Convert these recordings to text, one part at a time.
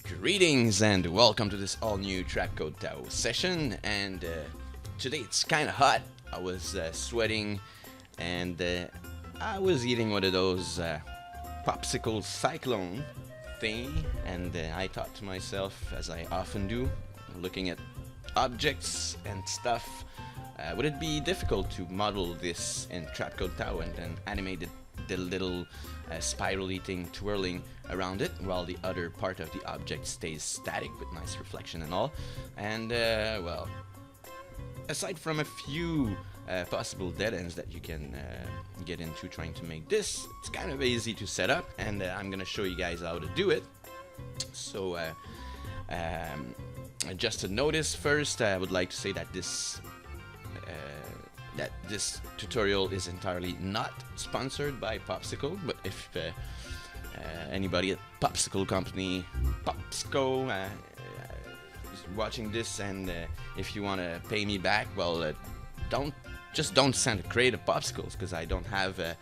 Greetings and welcome to this all new Trapcode TAO session, and today it's kinda hot. I was sweating and I was eating one of those popsicle cyclone thing, and I thought to myself, as I often do, looking at objects and stuff, would it be difficult to model this in Trapcode TAO and then animate the little spirally thing twirling around it while the other part of the object stays static with nice reflection and all. And well, aside from a few possible dead ends that you can get into trying to make this, it's kind of easy to set up, and I'm gonna show you guys how to do it. So just a notice first, I would like to say that this tutorial is entirely not sponsored by Popsicle, but if anybody at Popsicle company, Popsicle, is watching this, and if you want to pay me back, well, don't send a crate of popsicles, because I don't have a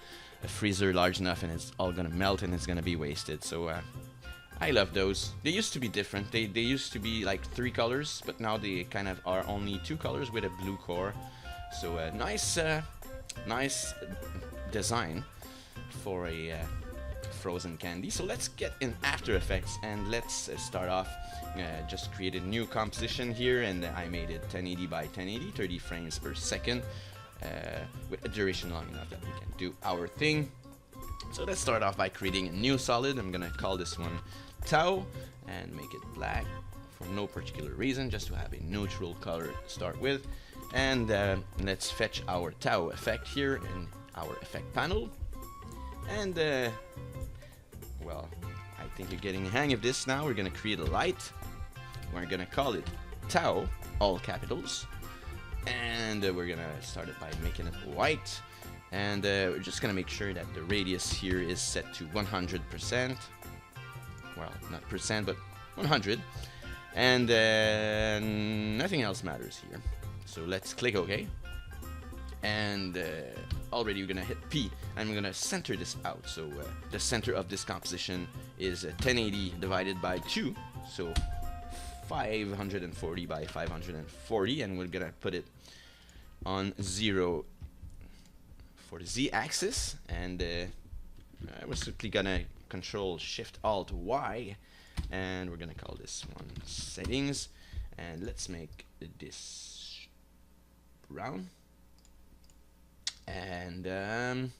freezer large enough, and it's all gonna melt and it's gonna be wasted. So I love those. They used to be different. They used to be like 3 colors, but now they kind of are only 2 colors with a blue core. So a nice design for a frozen candy. So let's get in After Effects and let's start off. Just create a new composition here, and I made it 1080 by 1080, 30 frames per second, with a duration long enough that we can do our thing. So let's start off by creating a new solid. I'm gonna call this one TAO and make it black for no particular reason, just to have a neutral color to start with. And let's fetch our TAO effect here in our effect panel. And well, I think you're getting the hang of this now. We're gonna create a light. We're gonna call it TAO, all capitals. And we're gonna start it by making it white. And we're just gonna make sure that the radius here is set to 100%. Well, not percent, but 100. And nothing else matters here. So let's click OK. And already we're gonna hit P, and we're gonna center this out. So the center of this composition is 1080 divided by 2, so 540 by 540, and we're gonna put it on 0 for the Z-axis, and we're simply gonna Control Shift Alt Y, and we're gonna call this one settings, and let's make this brown. And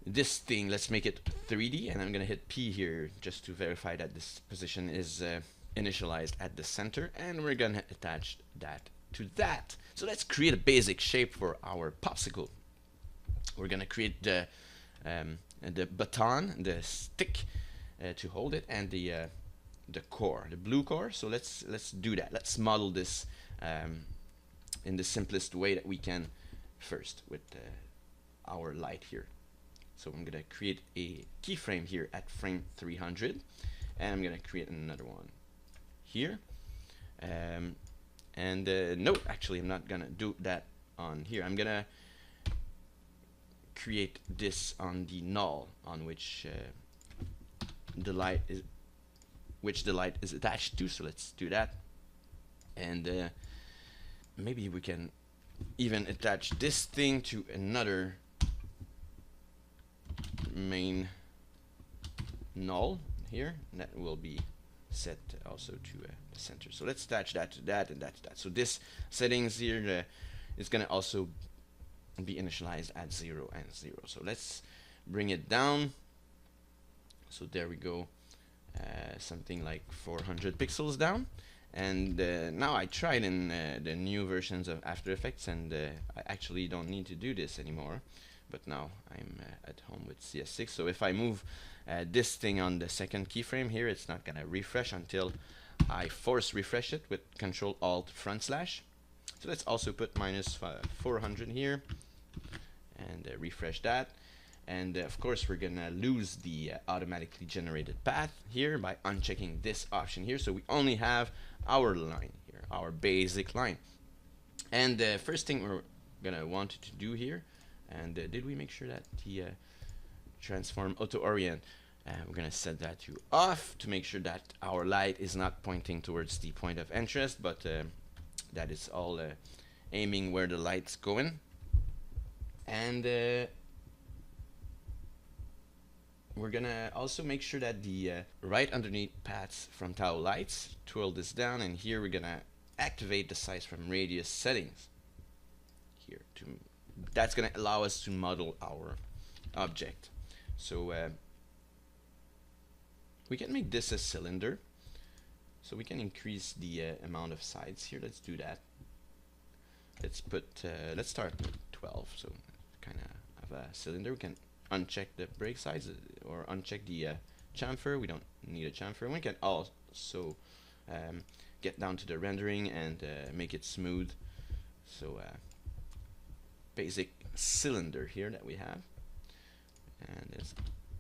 this thing, let's make it 3D, and I'm gonna hit P here just to verify that this position is initialized at the center, and we're gonna attach that to that. So let's create a basic shape for our popsicle. We're gonna create the baton, the stick to hold it, and the core, the blue core. So let's do that. Let's model this in the simplest way that we can first with our light here. So I'm gonna create a keyframe here at frame 300, and I'm gonna create another one here. No, actually I'm not gonna do that on here. I'm gonna create this on the null on which the light is attached to. So let's do that, and maybe we can even attach this thing to another main null here, and that will be set also to the center. So let's attach that to that, and that to that. So this settings here is gonna also be initialized at 0 and 0. So let's bring it down. So there we go, something like 400 pixels down. And now I tried in the new versions of After Effects, and I actually don't need to do this anymore. But now I'm at home with CS6. So if I move this thing on the second keyframe here, it's not gonna refresh until I force refresh it with Control Alt front slash. So let's also put minus 400 here and refresh that. And of course we're gonna lose the automatically generated path here by unchecking this option here, so we only have our line here, our basic line. And the first thing we're gonna want to do here, and did we make sure that the transform auto orient We're gonna set that to off to make sure that our light is not pointing towards the point of interest, but that is all aiming where the light's going. And we're gonna also make sure that the right underneath paths from TAO lights, twirl this down, and here we're gonna activate the size from radius settings. Here, that's gonna allow us to model our object. So we can make this a cylinder, so we can increase the amount of sides here. Let's do that. Let's start with 12, so kind of a cylinder. We can uncheck the break size or uncheck the chamfer. We don't need a chamfer. We can also get down to the rendering and make it smooth. So basic cylinder here that we have, and let's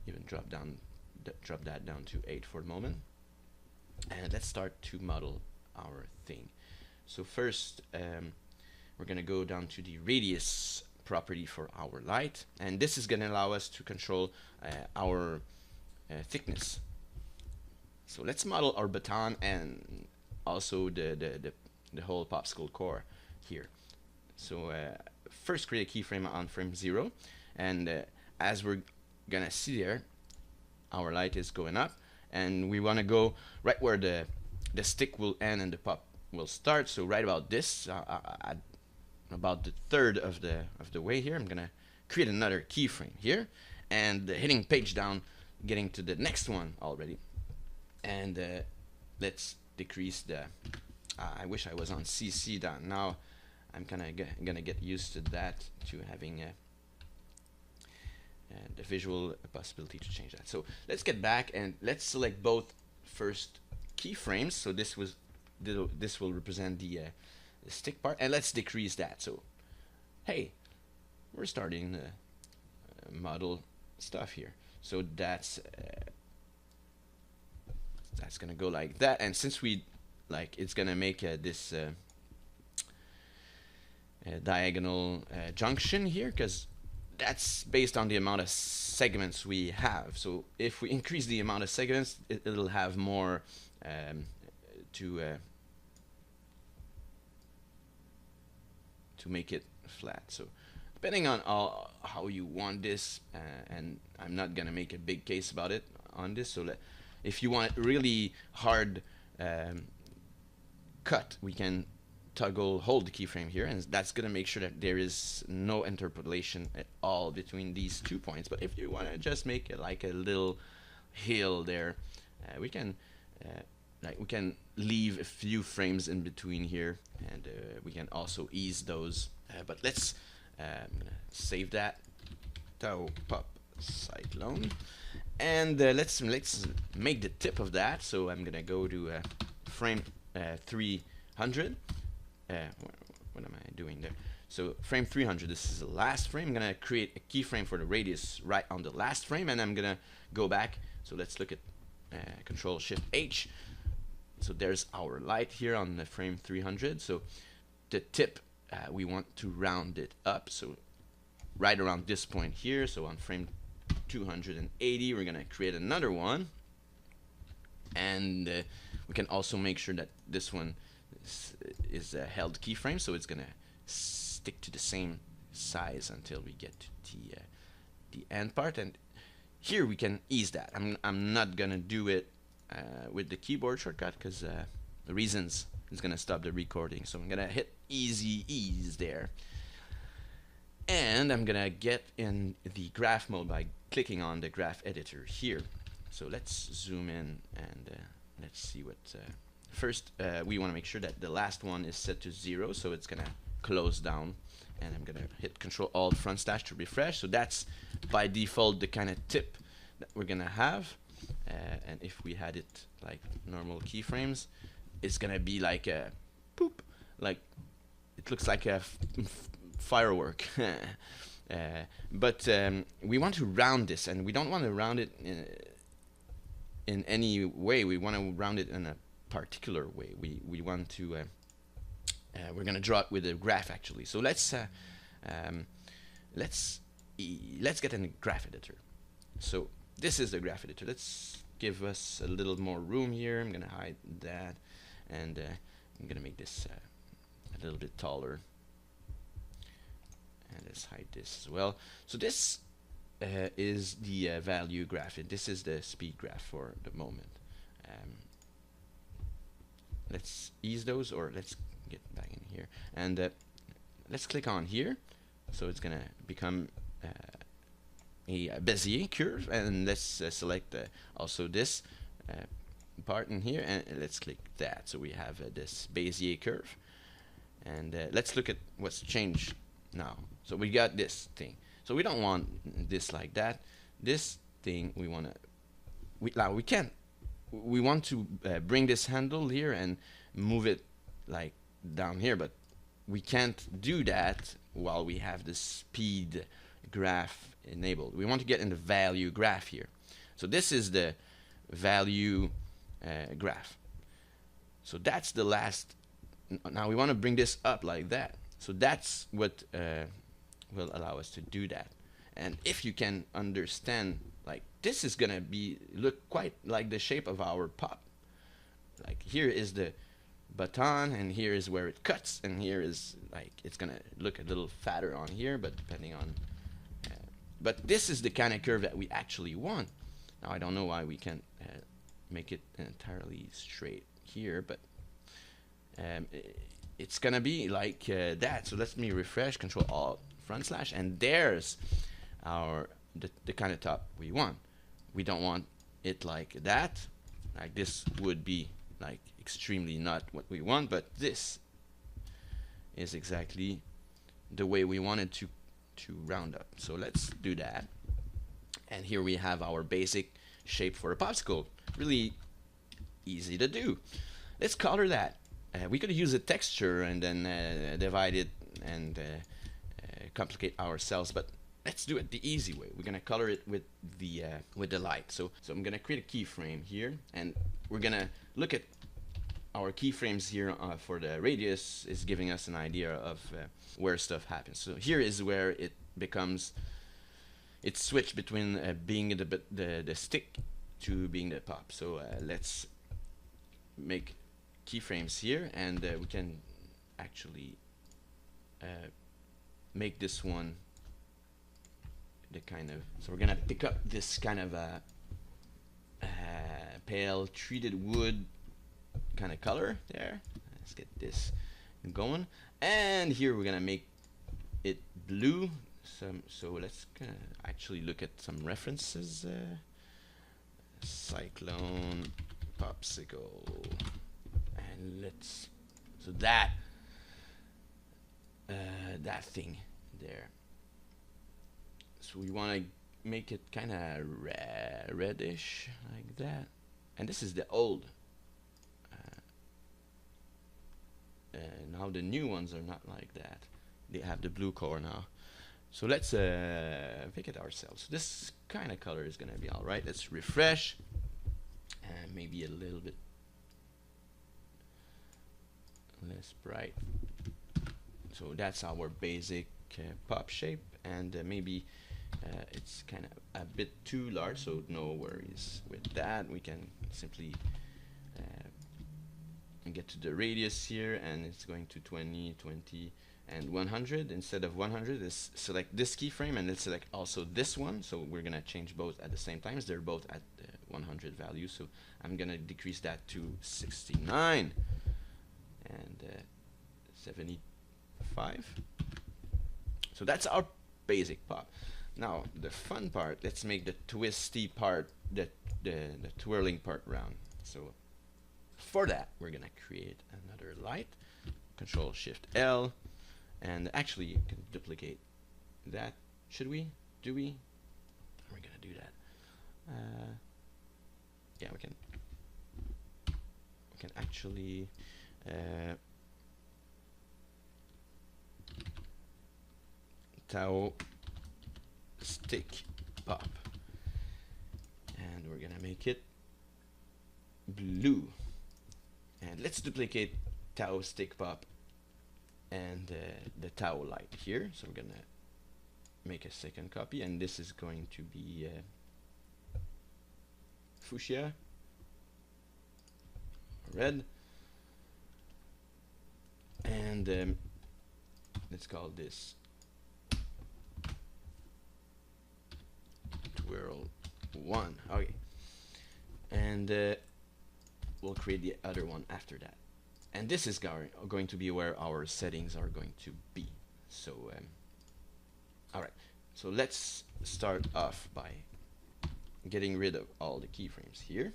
even drop that down to 8 for the moment. And let's start to model our thing. So first we're gonna go down to the radius property for our light, and this is gonna allow us to control our thickness. So let's model our baton and also the whole popsicle core here. So first create a keyframe on frame 0, and as we're gonna see there, our light is going up, and we want to go right where the stick will end and the pop will start. So right about this, about the third of the way here, I'm gonna create another keyframe here, and hitting page down, getting to the next one already. And let's decrease the I wish I was on CC down. Now I'm gonna get used to that, to having the visual possibility to change that. So let's get back and let's select both first keyframes. So this will represent the stick part, and let's decrease that. So hey, we're starting model stuff here. So that's gonna go like that, and since we it's gonna make this diagonal junction here, because that's based on the amount of segments we have. So if we increase the amount of segments, it'll have more to make it flat. So depending on how you want this, and I'm not gonna make a big case about it on this. So if you want it really hard cut, we can hold the keyframe here, and that's gonna make sure that there is no interpolation at all between these 2 points. But if you want to just make it like a little hill there, we can leave a few frames in between here, and we can also ease those. But let's I'm gonna save that TAO Popsicleᵀ, and let's make the tip of that. So I'm gonna go to frame 300. What am I doing there? So frame 300, this is the last frame. I'm gonna create a keyframe for the radius right on the last frame, and I'm gonna go back. So let's look at Control Shift H. So there's our light here on the frame 300. So the tip, we want to round it up, so right around this point here. So on frame 280, we're gonna create another one, and we can also make sure that this one is a held keyframe, so it's gonna stick to the same size until we get to the end part. And here we can ease that. I'm not gonna do it with the keyboard shortcut, because the reasons is gonna stop the recording. So I'm gonna hit easy ease there, and I'm gonna get in the graph mode by clicking on the graph editor here. So let's zoom in and let's see what first we want to make sure that the last one is set to 0, so it's gonna close down, and I'm gonna hit Control Alt front slash to refresh. So that's by default the kind of tip that we're gonna have, and if we had it like normal keyframes, it's gonna be like a poop, like it looks like a firework. But we want to round this, and we don't want to round it in any way. We want to round it in a particular way. We want to we're gonna draw it with a graph actually. So let's get in a graph editor. So this is the graph editor. Let's give us a little more room here. I'm gonna hide that, and I'm gonna make this a little bit taller, and let's hide this as well. So this is the value graph, and this is the speed graph for the moment. Let's ease those, or let's get back in here, and let's click on here. So it's gonna become a Bezier curve, and let's select also this part in here, and let's click that. So we have this Bezier curve, and let's look at what's changed now. So we got this thing. So we don't want this like that. This thing we want to, we want to bring this handle here and move it like down here, but we can't do that while we have the speed graph enabled. We want to get in the value graph here. So this is the value graph. So that's the last. Now we want to bring this up like that. So that's what will allow us to do that. And if you can understand, like, this is gonna look quite like the shape of our pop. Like, here is the button, and here is where it cuts, and here is, like, it's gonna look a little fatter on here, but depending on but this is the kind of curve that we actually want. Now I don't know why we can't make it entirely straight here, but it's gonna be like that. So let me refresh, Control Alt front slash, and there's our the kind of top we want. We don't want it like that. Like, this would be like extremely not what we want, but this is exactly the way we wanted to round up. So let's do that, and here we have our basic shape for a popsicle. Really easy to do. Let's color that. We could use a texture and then divide it and complicate ourselves, but let's do it the easy way. We're gonna color it with the light. So I'm gonna create a keyframe here, and we're gonna look at our keyframes here for the radius is giving us an idea of where stuff happens. So here is where it becomes, it's switched between being the stick to being the pop. So let's make keyframes here, and we can actually make this one the kind of, so we're gonna pick up this kind of pale treated wood kind of color there. Let's get this going, and here we're gonna make it blue. So let's actually look at some references. Cyclone Popsicle, and let's, so that that thing there. So we want to make it kind of reddish like that, and this is the old. Now the new ones are not like that. They have the blue core now. So let's pick it ourselves. This kind of color is gonna be all right. Let's refresh, and maybe a little bit less bright. So that's our basic pop shape, and maybe it's kind of a bit too large, so no worries with that. We can simply get to the radius here, and it's going to 20, 20, and 100. Instead of 100, let's select this keyframe, and let's select also this one. So we're gonna change both at the same time. They're both at 100 value, so I'm gonna decrease that to 69 and 75. So that's our basic pop. Now the fun part, let's make the twisty part, the twirling part round. So for that, we're gonna create another light. Control Shift L, and actually you can duplicate that. Should we? Do we? We're gonna do that. Yeah, we can. We can actually. TAO stick pop, and we're gonna make it blue. And let's duplicate TAO stick pop and the TAO light here. So we're gonna make a second copy, and this is going to be fuchsia, red, and let's call this twirl 1. Okay, and we'll create the other one after that. And this is going to be where our settings are going to be. So, alright, so let's start off by getting rid of all the keyframes here.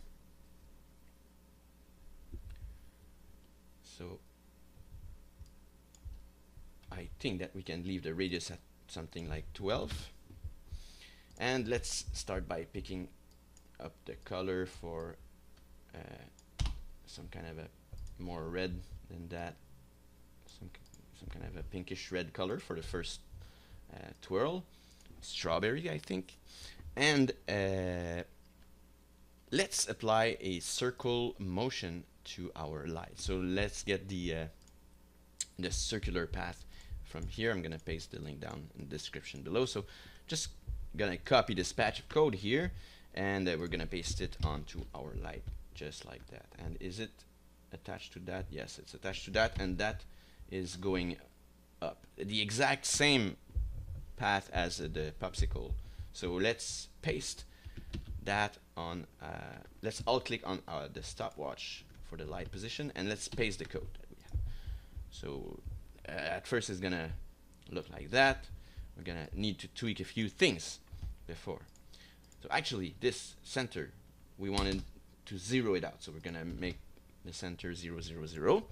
So, I think that we can leave the radius at something like 12. And let's start by picking up the color for some kind of a more red than that, some kind of a pinkish red color for the first twirl, strawberry I think, and let's apply a circle motion to our light. So let's get the circular path from here. I'm gonna paste the link down in the description below. So just gonna copy this patch of code here, and we're gonna paste it onto our light just like that. And is it attached to that? Yes, it's attached to that, and that is going up the exact same path as the popsicle. So let's paste that on let's alt click on the stopwatch for the light position, and let's paste the code that we have. So at first it's gonna look like that. We're gonna need to tweak a few things before. So actually this center, we wanted to zero it out, so we're gonna make the center 0, 0, 0.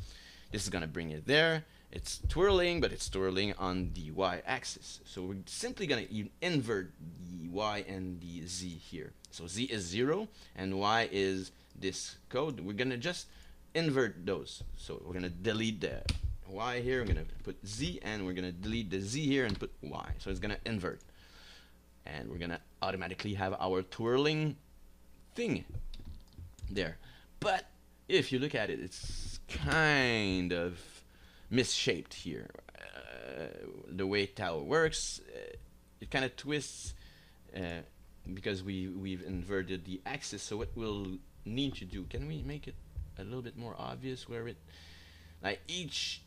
This is gonna bring it there. It's twirling, but it's twirling on the y-axis. So we're simply gonna invert the y and the z here. So z is 0 and y is this code. We're gonna just invert those. So we're gonna delete the y here, we're gonna put z, and we're gonna delete the z here and put y. So it's gonna invert. And we're gonna automatically have our twirling thing there. But if you look at it, it's kind of misshaped here. The way TAO works, it kind of twists because we've inverted the axis. So what we'll need to do, can we make it a little bit more obvious where it, like each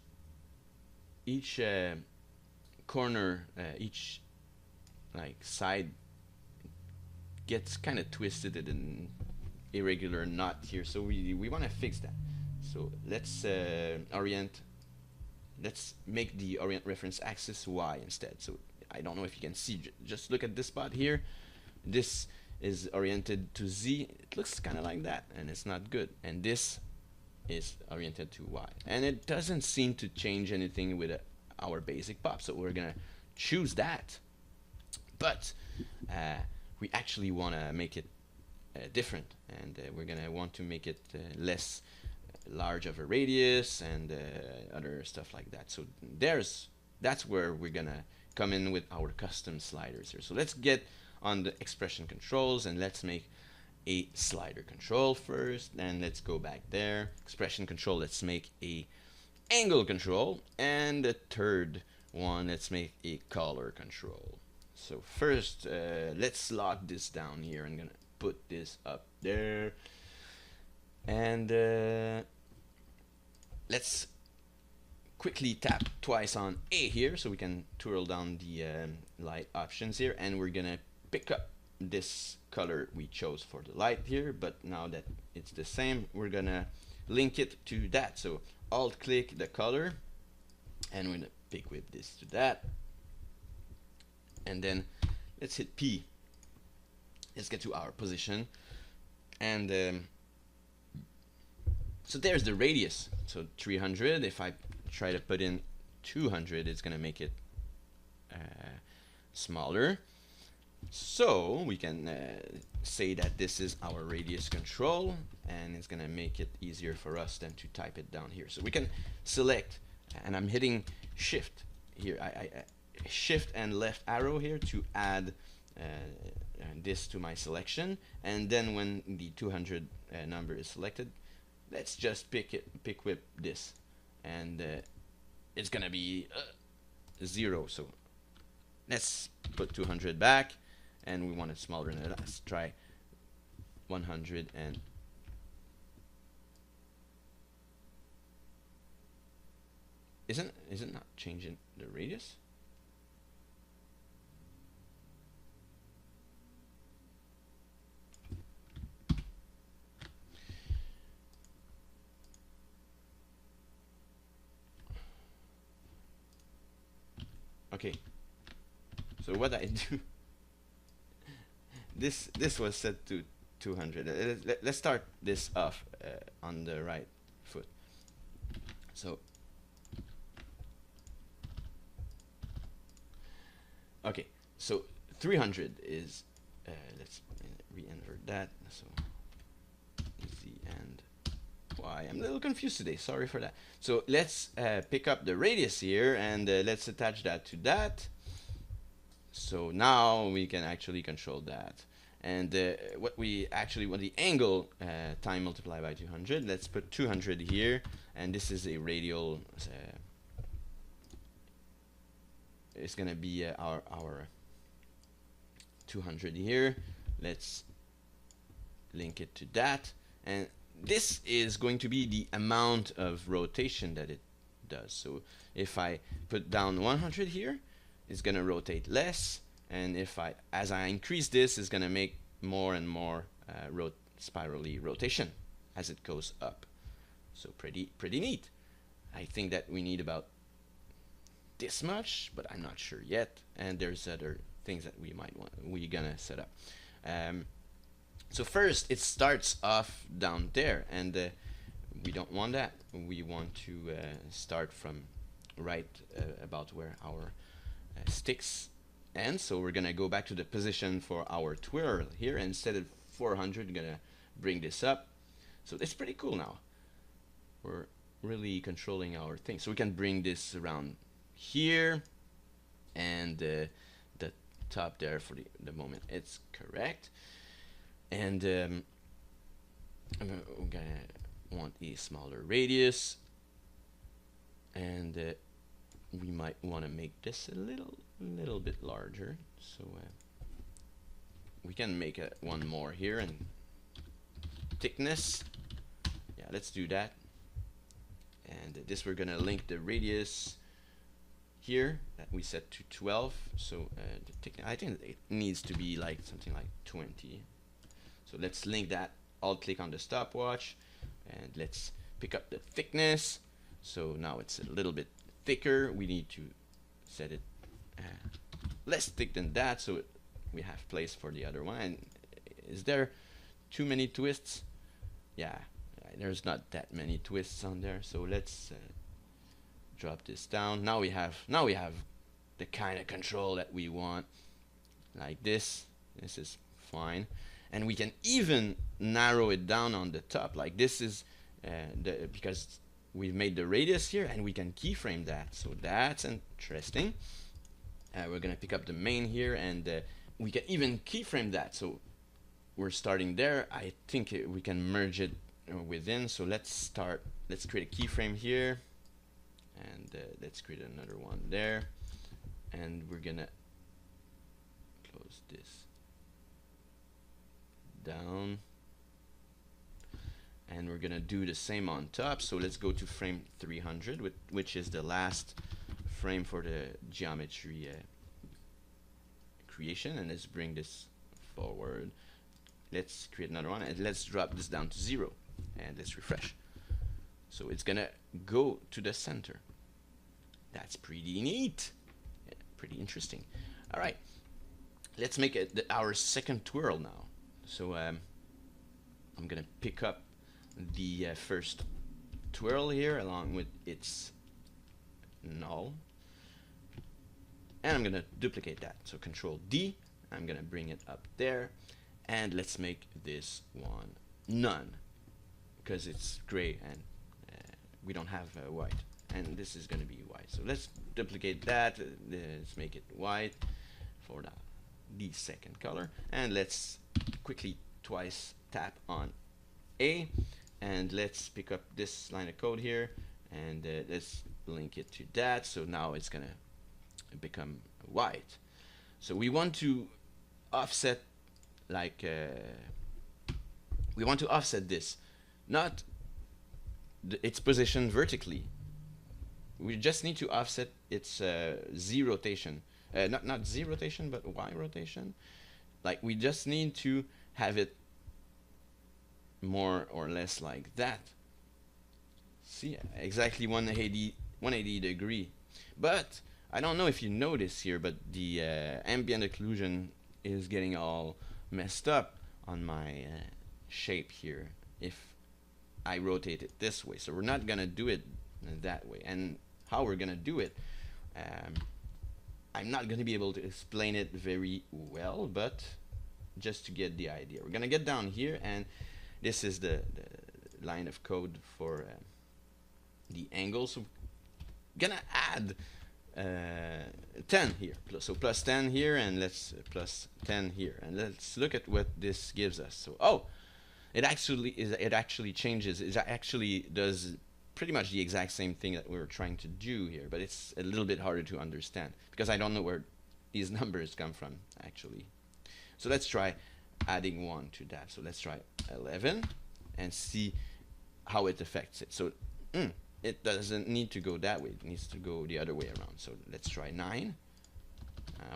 corner, each like side gets kind of twisted in an irregular knot here, so we want to fix that. So let's let's make the orient reference axis y instead. So I don't know if you can see, just look at this spot here. This is oriented to z. It looks kind of like that, and it's not good. And this is oriented to y, and it doesn't seem to change anything with our basic pop. So we're gonna choose that, but we actually want to make it different, and we're gonna want to make it less large of a radius and other stuff like that. So that's where we're gonna come in with our custom sliders here. So let's get on the expression controls, and let's make a slider control first, and let's go back there, expression control, let's make a angle control, and the third one, let's make a color control. So first let's lock this down here. I'm gonna put this up there, and let's quickly tap twice on A here so we can twirl down the light options here, and we're gonna pick up this color we chose for the light here, but now that it's the same, we're gonna link it to that. So alt click the color, and we're gonna pick whip this to that, and then let's hit P. Let's get to our position, and so there's the radius, so 300. If I try to put in 200, it's gonna make it smaller. So we can say that this is our radius control, and it's gonna make it easier for us than to type it down here. So we can select, and I'm hitting shift here, I shift and left arrow here to add this to my selection, and then when the 200 number is selected, let's just pick whip this, and it's gonna be 0. So let's put 200 back, and we want it smaller than that. Let's try 100 and isn't not changing the radius? Okay, so what I do, this was set to 200. Let's start this off on the right foot. So okay, so 300 is let's re-invert that. So Z and Y. I'm a little confused today. Sorry for that. So let's pick up the radius here and let's attach that to that. So now we can actually control that. And what we actually want the angle time multiplied by 200. Let's put 200 here, and this is a radial. It's gonna be our 200 here. Let's link it to that, and this is going to be the amount of rotation that it does. So if I put down 100 here, it's gonna rotate less, and if as I increase this, it's gonna make more and more spirally rotation as it goes up. So pretty neat. I think that we need about this much, but I'm not sure yet. And there's other things that we're gonna set up. So first, it starts off down there, and we don't want that. We want to start from right about where our sticks end. So we're gonna go back to the position for our twirl here. Instead of 400, we're gonna bring this up. So it's pretty cool now. We're really controlling our thing. So we can bring this around here, and the top there for the moment it's correct. And we're gonna want a smaller radius, and we might want to make this a little bit larger. So we can make one more here, and thickness. Yeah, let's do that. And this we're gonna link the radius here that we set to 12. So the thickness, I think it needs to be like something like 20. So let's link that. I'll click on the stopwatch, and let's pick up the thickness. So now it's a little bit thicker. We need to set it less thick than that, so we have place for the other one. And is there too many twists? Yeah, there's not that many twists on there. So let's drop this down. Now we have the kind of control that we want, like this. This is fine. And we can even narrow it down on the top. Like this is because we've made the radius here, and we can keyframe that. So that's interesting. We're gonna pick up the main here, and we can even keyframe that. So we're starting there. I think we can merge it within. So let's create a keyframe here, and let's create another one there, and we're gonna close this down, and we're gonna do the same on top. So let's go to frame 300, which is the last frame for the geometry creation, and let's bring this forward. Let's create another one, and let's drop this down to 0, and let's refresh. So it's gonna go to the center. That's pretty neat. Yeah, pretty interesting. All right, let's make it our second twirl now. So I'm gonna pick up the first twirl here along with its null, and I'm gonna duplicate that. So Control D, I'm gonna bring it up there, and let's make this one none, because it's gray and we don't have white, and this is gonna be white. So let's duplicate that. Let's make it white for the second color, and let's quickly twice tap on A, and let's pick up this line of code here, and let's link it to that. So now it's gonna become white. So we want to offset like we want to offset this, not its position vertically. We just need to offset its Z rotation, not Z rotation, but Y rotation. Like, we just need to have it more or less like that. See, exactly 180 degree. But I don't know if you notice here, but the ambient occlusion is getting all messed up on my shape here if I rotate it this way. So we're not gonna do it that way. And how we're gonna do it, I'm not gonna be able to explain it very well, but just to get the idea, we're gonna get down here, and this is the line of code for the angle. So gonna add 10 here, so plus 10 here, and let's plus 10 here, and let's look at what this gives us. So it actually changes. It actually does pretty much the exact same thing that we were trying to do here, but it's a little bit harder to understand because I don't know where these numbers come from actually. So let's try adding 1 to that. So let's try 11 and see how it affects it. So it doesn't need to go that way. It needs to go the other way around. So let's try 9.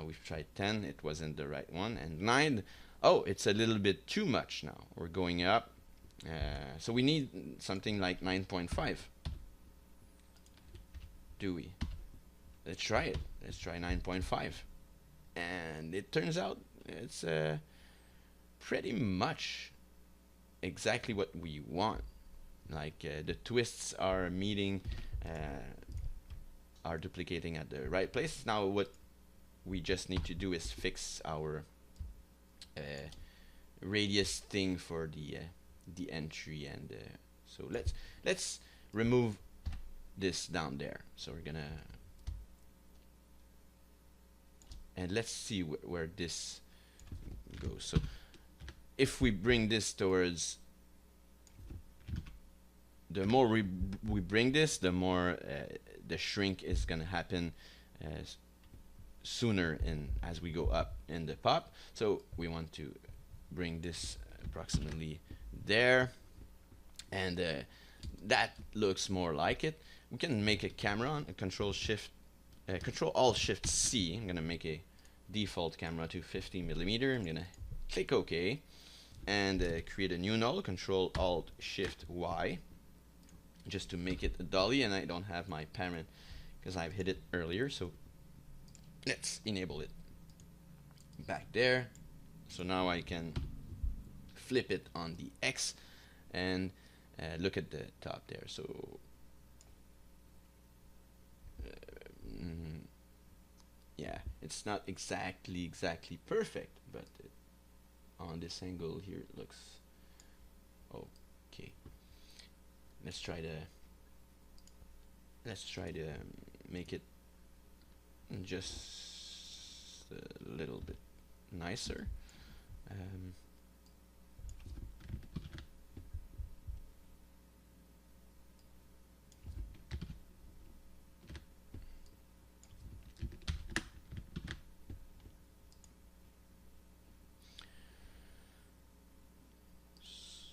We've tried 10. It wasn't the right one. And 9, oh, it's a little bit too much now. We're going up. So we need something like 9.5. Do we? Let's try it. Let's try 9.5. And it turns out it's pretty much exactly what we want. Like the twists are meeting, are duplicating at the right place. Now what we just need to do is fix our radius thing for the entry, and so let's remove this down there. So we're gonna, and let's see where this goes. So if we bring this towards, the more we bring this, the more the shrink is gonna happen sooner as we go up in the pop. So we want to bring this approximately there, and that looks more like it. We can make a camera on a Control Alt Shift C. I'm gonna make a default camera to 50mm. I'm gonna click OK and create a new null. Control Alt Shift Y, just to make it a dolly, and I don't have my parent because I've hit it earlier. So let's enable it back there. So now I can flip it on the X and look at the top there. So yeah, it's not exactly perfect, but on this angle here it looks okay. Let's try to make it just a little bit nicer.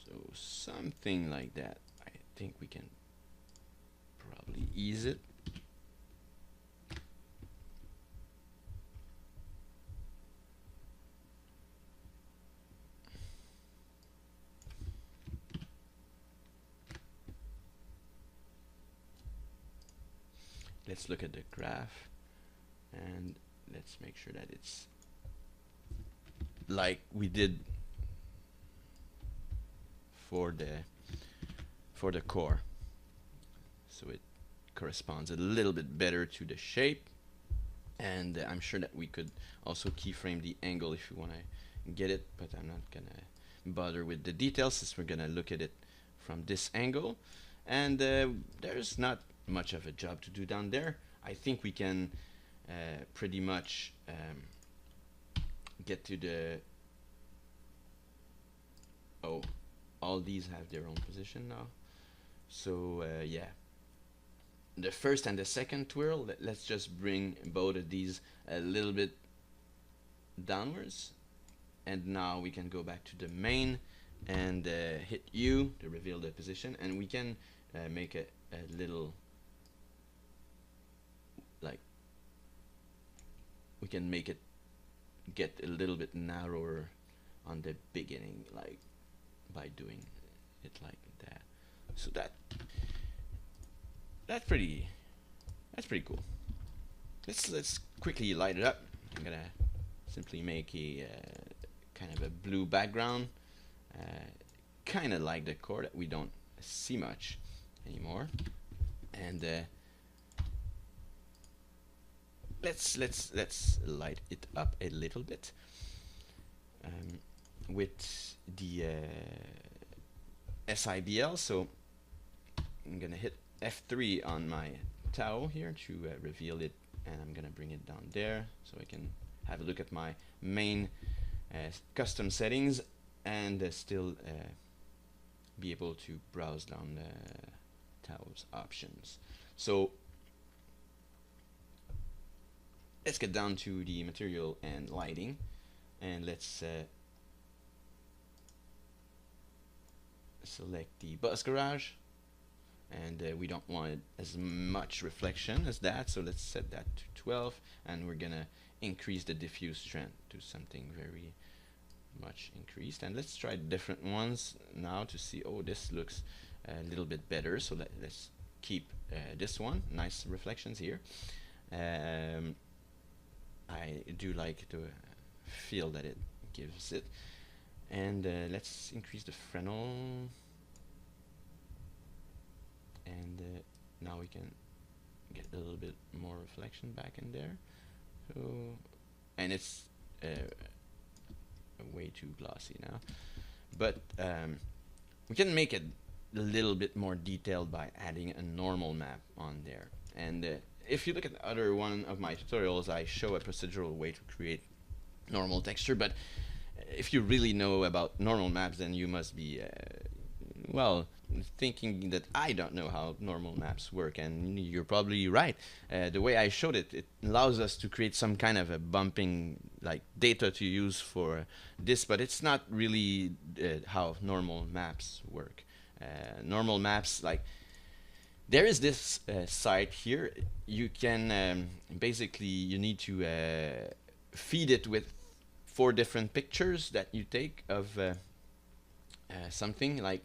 So something like that. I think we can probably ease it. Let's look at the graph and let's make sure that it's like we did for the core, so it corresponds a little bit better to the shape. And I'm sure that we could also keyframe the angle if you want to get it, but I'm not gonna bother with the details since we're gonna look at it from this angle. And there's not much of a job to do down there. I think we can pretty much get to the all these have their own position now. So yeah, the first and the second twirl, let's just bring both of these a little bit downwards, and now we can go back to the main and hit U to reveal the position, and we can make a little, like, we can make it get a little bit narrower on the beginning, like by doing it like that. So that's pretty cool. Let's quickly light it up. I'm gonna simply make a kind of a blue background, kind of like the core that we don't see much anymore. And let's light it up a little bit with the SIBL. So I'm gonna hit F3 on my TAO here to reveal it, and I'm gonna bring it down there so I can have a look at my main custom settings and still be able to browse down the TAO's options. So let's get down to the material and lighting, and let's select the bus garage, and we don't want as much reflection as that, so let's set that to 12, and we're gonna increase the diffuse strength to something very much increased. And let's try different ones now to see, oh, this looks a little bit better, so let's keep this one. Nice reflections here. I do like the feel that it gives it. And let's increase the Fresnel, and now we can get a little bit more reflection back in there. So, and it's way too glossy now, but we can make it a little bit more detailed by adding a normal map on there. And if you look at the other one of my tutorials, I show a procedural way to create normal texture, but if you really know about normal maps, then you must be well, thinking that I don't know how normal maps work, and you're probably right. The way I showed it, it allows us to create some kind of a bumping, like, data to use for this, but it's not really how normal maps work. Normal maps, like, there is this site here. You can basically, you need to feed it with 4 different pictures that you take of something. Like,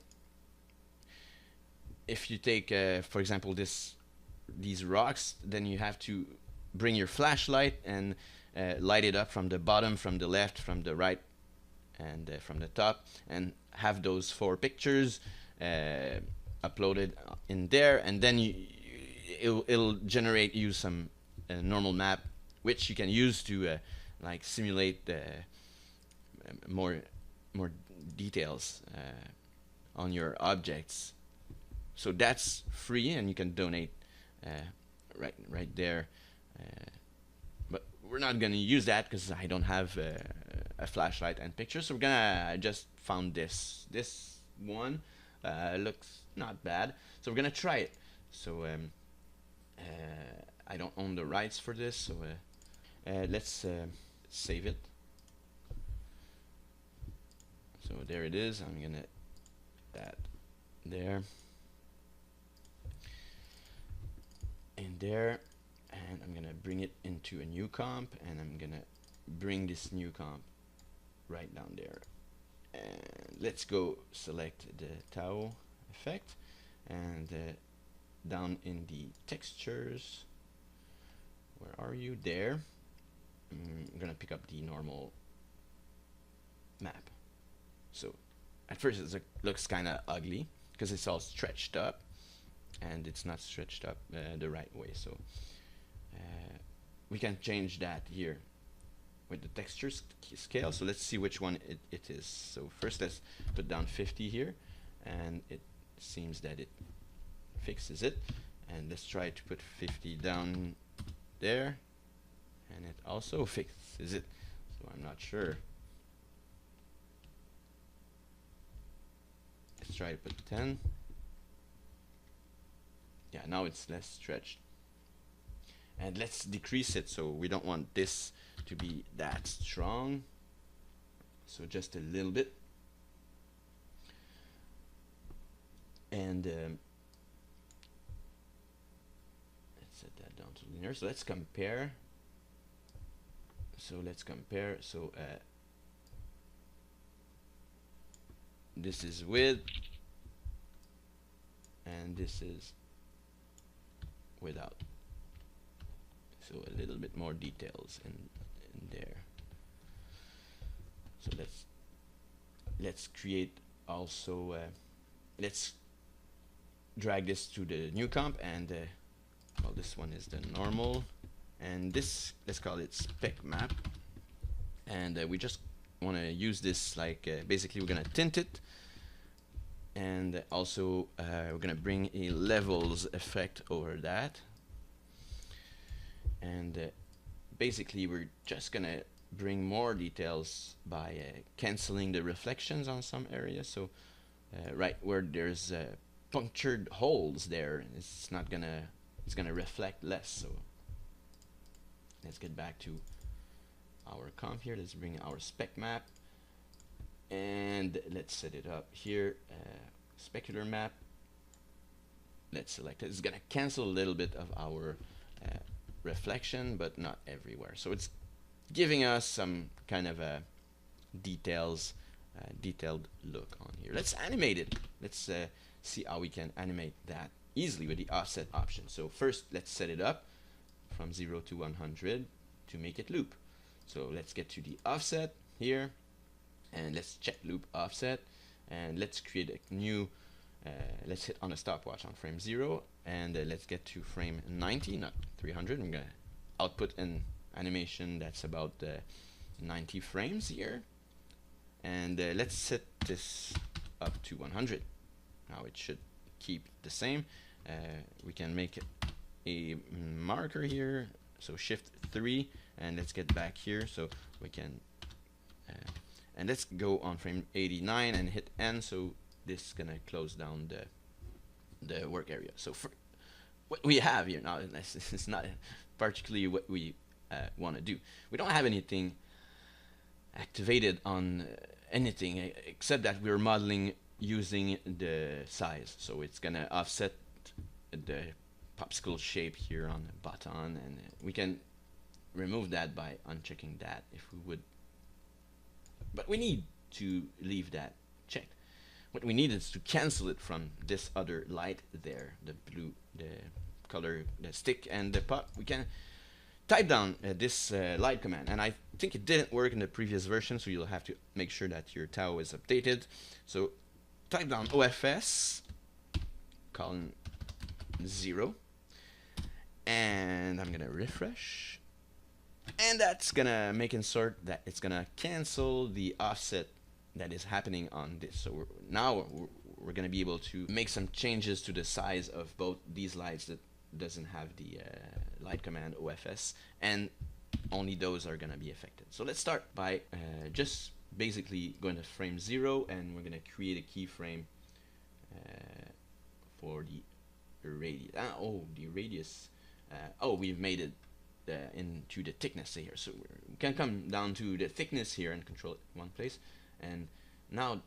if you take, for example, these rocks, then you have to bring your flashlight and light it up from the bottom, from the left, from the right, and from the top, and have those 4 pictures uploaded in there, and then it'll generate you some normal map, which you can use to like simulate more details on your objects. So that's free, and you can donate right there. But we're not gonna use that because I don't have a flashlight and pictures. So we're gonna just found this one. Looks not bad, so we're gonna try it. So I don't own the rights for this, so let's save it. So there it is. I'm gonna that there and there, and I'm gonna bring it into a new comp, and I'm gonna bring this new comp right down there. And let's go select the TAO effect, and down in the textures, where are you? There. I'm gonna pick up the normal map. So at first it looks kind of ugly because it's all stretched up, and it's not stretched up the right way. So we can change that here with the texture scale. So let's see which one it is. So first let's put down 50 here, and it seems that it fixes it. And let's try to put 50 down there, and it also fixes it. So I'm not sure. Let's try to put 10. Yeah, now it's less stretched. And let's decrease it, so we don't want this to be that strong. So just a little bit. And let's set that down to linear. So let's compare. So this is width, and this is without. So a little bit more details in there. So let's create also. Let's drag this to the new comp, and well, this one is the normal, and this, let's call it spec map, and we just want to use this like basically we're gonna tint it, and also we're gonna bring a levels effect over that, and basically we're just gonna bring more details by canceling the reflections on some areas. So right where there's punctured holes there, it's gonna reflect less. So let's get back to our comp here. Let's bring our spec map, and let's set it up here. Specular map. Let's select it. It's gonna cancel a little bit of our reflection, but not everywhere. So it's giving us some kind of a detailed look on here. Let's animate it. Let's see how we can animate that easily with the offset option. So first, let's set it up from 0 to 100 to make it loop. So let's get to the offset here, and let's check loop offset, and let's create a new let's hit on a stopwatch on frame 0, and let's get to frame 90, not 300. I'm gonna output an animation that's about 90 frames here, and let's set this up to 100. Now it should keep the same. We can make a marker here, so shift 3, and let's get back here so we can and let's go on frame 89 and hit N. So this is gonna close down the work area. So for what we have here now, it's not particularly what we want to do. We don't have anything activated on anything except that we're modeling using the size. So it's gonna offset the popsicle shape here on the button, and we can remove that by unchecking that if we would, but we need to leave that checked. What we need is to cancel it from this other light there, the blue, the color, the stick and the pop. We can type down this light command, and I think it didn't work in the previous version, so you'll have to make sure that your TAO is updated. So type down OFS colon 0, and I'm gonna refresh, and that's gonna make insert that it's gonna cancel the offset that is happening on this. So now we're gonna be able to make some changes to the size of both these lights that doesn't have the light command OFS, and only those are gonna be affected. So let's start by just basically going to frame 0, and we're gonna create a keyframe for the radius. The radius. We've made it into the thickness here. So we can come down to the thickness here and control it in one place. And now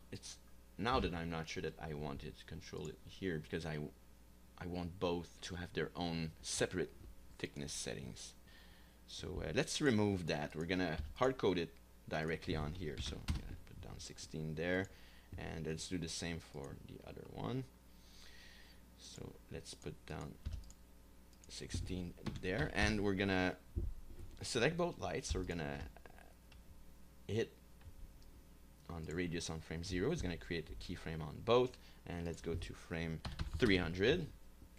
that I'm not sure that I wanted to control it here, because I want both to have their own separate thickness settings. So let's remove that. We're gonna hard code it directly on here. So I'm gonna put down 16 there, and let's do the same for the other one. So let's put down 16 there, and we're gonna select both lights. So we're gonna hit on the radius on frame 0. It's gonna create a keyframe on both, and let's go to frame 300,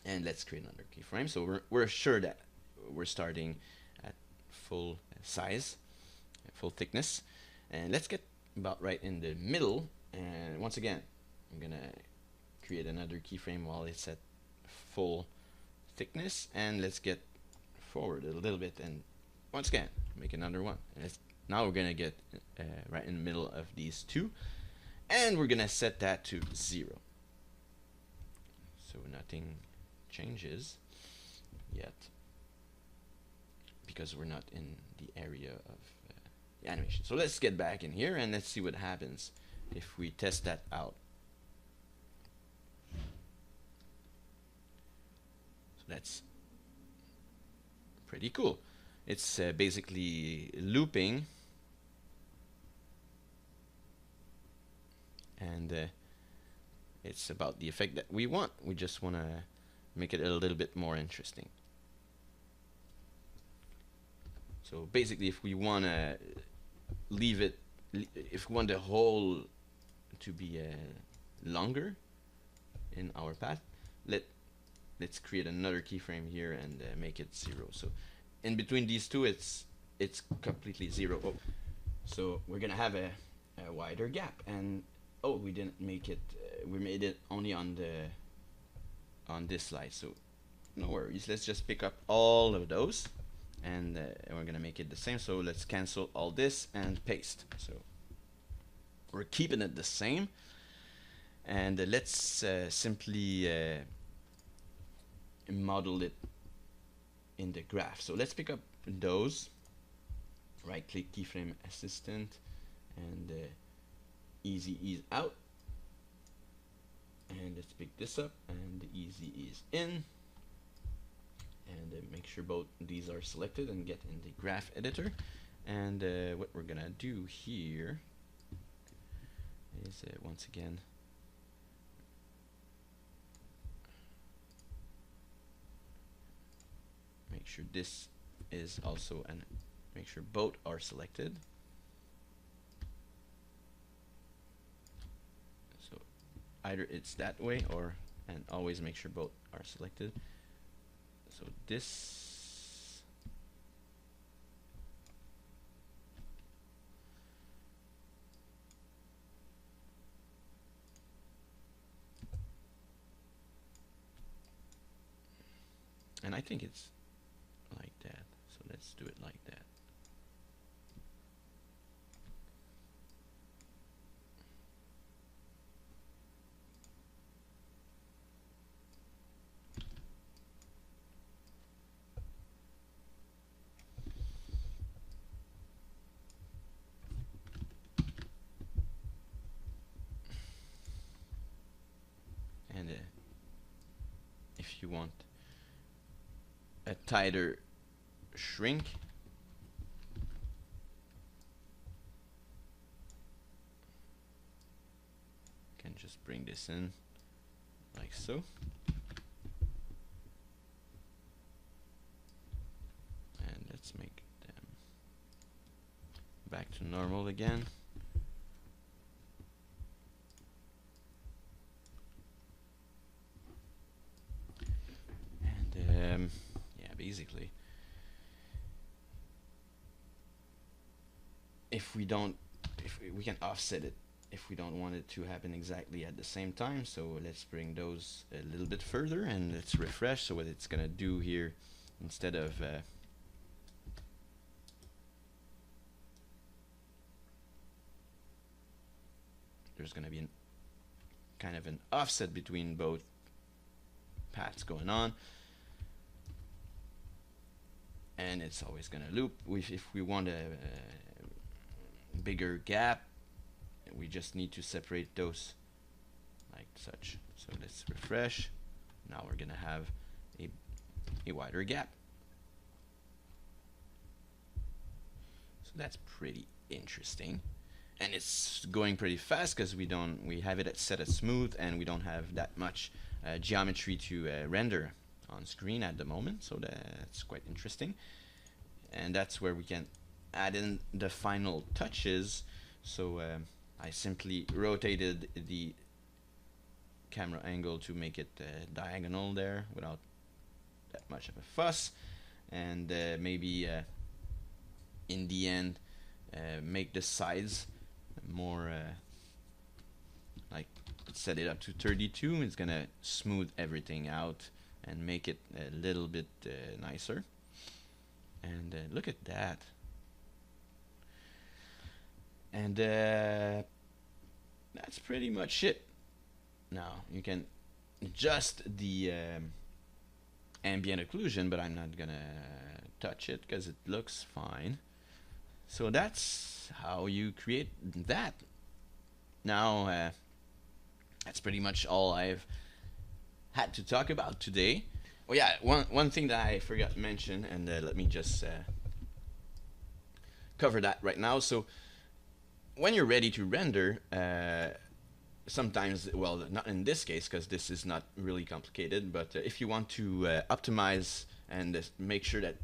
and let's create another keyframe. So we're sure that we're starting at full size, full thickness, and let's get about right in the middle. And once again, I'm gonna create another keyframe while it's at full thickness, and let's get forward a little bit, and once again make another one. And now we're gonna get right in the middle of these two, and we're gonna set that to 0, so nothing changes yet because we're not in the area of the animation. So let's get back in here, and let's see what happens if we test that out. that's pretty cool. It's basically looping, and it's about the effect that we want. We just want to make it a little bit more interesting. So basically, if we want to leave it, if we want the whole to be longer in our path, let's create another keyframe here and make it 0. So in between these two, it's completely 0. Oh. So we're gonna have a wider gap, and oh, we didn't make it. We made it only on this slide. So no worries. Let's just pick up all of those, and we're gonna make it the same. So let's cancel all this and paste. So we're keeping it the same, and let's simply model it in the graph. So let's pick up those, right click keyframe assistant, and easy ease out, and let's pick this up and easy ease in, and make sure both these are selected and get in the graph editor. And what we're gonna do here is once again make sure this is also, and make sure both are selected. So either it's that way, or, and always make sure both are selected. So this, and I think it's like that, so let's do it like that. And if you want a tighter shrink, you can just bring this in like so, and let's make them back to normal again. And yeah, basically, if we can offset it if we don't want it to happen exactly at the same time. So let's bring those a little bit further, and let's refresh. So what it's gonna do here, instead of there's gonna be kind of an offset between both paths going on, and it's always gonna loop. If we want a bigger gap, we just need to separate those like such. So let's refresh. Now we're gonna have a wider gap. So that's pretty interesting, and it's going pretty fast because we have it set as smooth, and we don't have that much geometry to render on screen at the moment. So that's quite interesting, and that's where we can add in the final touches. So I simply rotated the camera angle to make it diagonal there without that much of a fuss, and maybe in the end make the sides more like, set it up to 32. It's gonna smooth everything out and make it a little bit nicer. And look at that. And that's pretty much it. Now you can adjust the ambient occlusion, but I'm not gonna touch it because it looks fine. So that's how you create that. Now that's pretty much all I've had to talk about today. Oh yeah, one thing that I forgot to mention, and let me just cover that right now. So when you're ready to render, sometimes, well, not in this case because this is not really complicated, but if you want to optimize and make sure that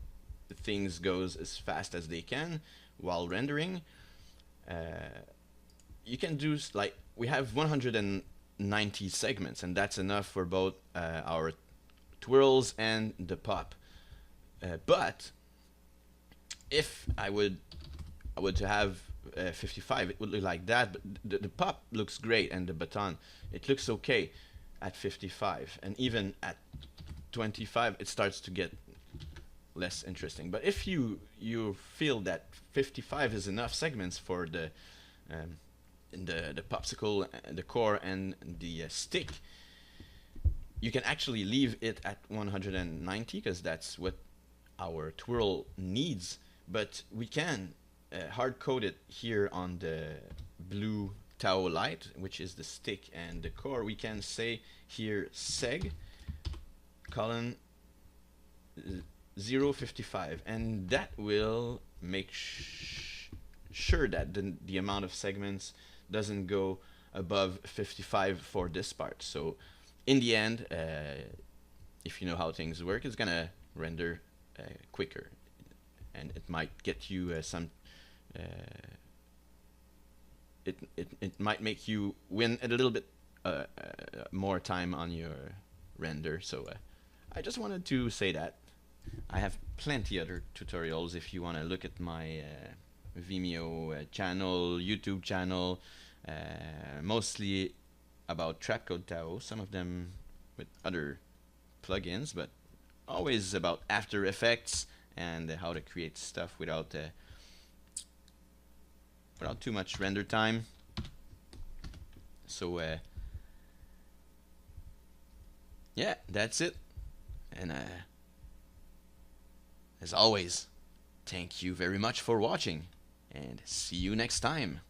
things goes as fast as they can while rendering, you can do like we have 190 segments, and that's enough for both our twirls and the pop. But if I would to have 55, it would look like that. But the pop looks great, and the baton, it looks okay at 55, and even at 25, it starts to get less interesting. But if you feel that 55 is enough segments for the popsicle, the core, and the stick, you can actually leave it at 190 because that's what our twirl needs. But we can hard code it here on the blue TAO light, which is the stick and the core. We can say here seg colon 0.55, and that will make sure that the amount of segments doesn't go above 55 for this part. So in the end, if you know how things work, it's gonna render quicker, and it might get you some it might make you win a little bit more time on your render. So I just wanted to say that. I have plenty other tutorials if you want to look at my Vimeo channel, YouTube channel, mostly about Trapcode TAO, some of them with other plugins, but always about After Effects and how to create stuff without too much render time. So yeah, that's it. And as always, thank you very much for watching, and see you next time.